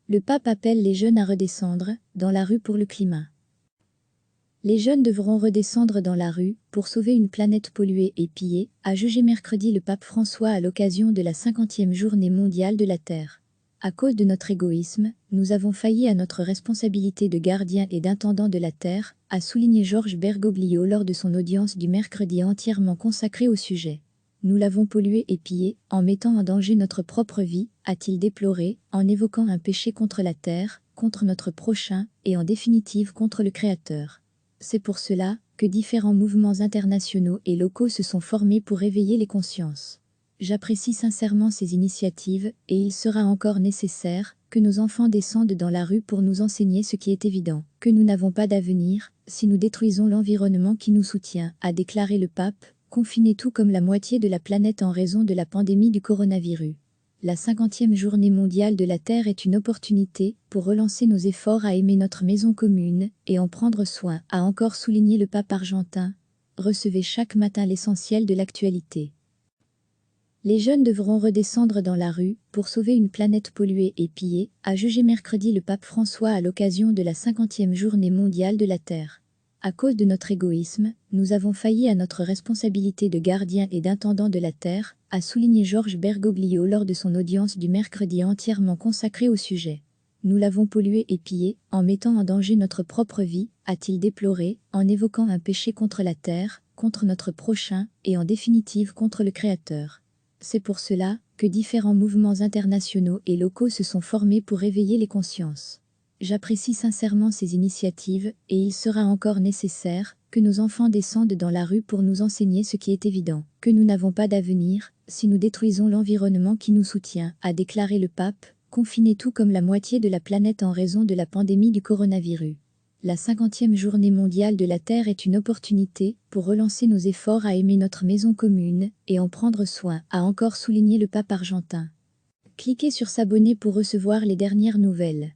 Le pape appelle les jeunes à redescendre dans la rue pour le climat. Les jeunes devront redescendre dans la rue pour sauver une planète polluée et pillée, a jugé mercredi le pape François à l'occasion de la 50e journée mondiale de la Terre. À cause de notre égoïsme, nous avons failli à notre responsabilité de gardiens et d'intendants de la Terre, a souligné Georges Bergoglio lors de son audience du mercredi entièrement consacrée au sujet. Nous l'avons polluée et pillée, en mettant en danger notre propre vie, a-t-il déploré, en évoquant un péché contre la Terre, contre notre prochain, et en définitive contre le Créateur. C'est pour cela que différents mouvements internationaux et locaux se sont formés pour éveiller les consciences. J'apprécie sincèrement ces initiatives, et il sera encore nécessaire que nos enfants descendent dans la rue pour nous enseigner ce qui est évident, que nous n'avons pas d'avenir si nous détruisons l'environnement qui nous soutient, a déclaré le pape, confiné tout comme la moitié de la planète en raison de la pandémie du coronavirus. La 50e journée mondiale de la Terre est une opportunité pour relancer nos efforts à aimer notre maison commune et en prendre soin, a encore souligné le pape argentin. Recevez chaque matin l'essentiel de l'actualité. Les jeunes devront redescendre dans la rue pour sauver une planète polluée et pillée, a jugé mercredi le pape François à l'occasion de la 50e journée mondiale de la Terre. À cause de notre égoïsme, nous avons failli à notre responsabilité de gardiens et d'intendants de la Terre, a souligné Georges Bergoglio lors de son audience du mercredi entièrement consacrée au sujet. Nous l'avons polluée et pillée, en mettant en danger notre propre vie, a-t-il déploré, en évoquant un péché contre la Terre, contre notre prochain, et en définitive contre le Créateur. C'est pour cela que différents mouvements internationaux et locaux se sont formés pour éveiller les consciences. J'apprécie sincèrement ces initiatives, et il sera encore nécessaire que nos enfants descendent dans la rue pour nous enseigner ce qui est évident, que nous n'avons pas d'avenir si nous détruisons l'environnement qui nous soutient, a déclaré le pape, confiné tout comme la moitié de la planète en raison de la pandémie du coronavirus. La 50e journée mondiale de la Terre est une opportunité pour relancer nos efforts à aimer notre maison commune et en prendre soin, a encore souligné le pape argentin. Cliquez sur s'abonner pour recevoir les dernières nouvelles.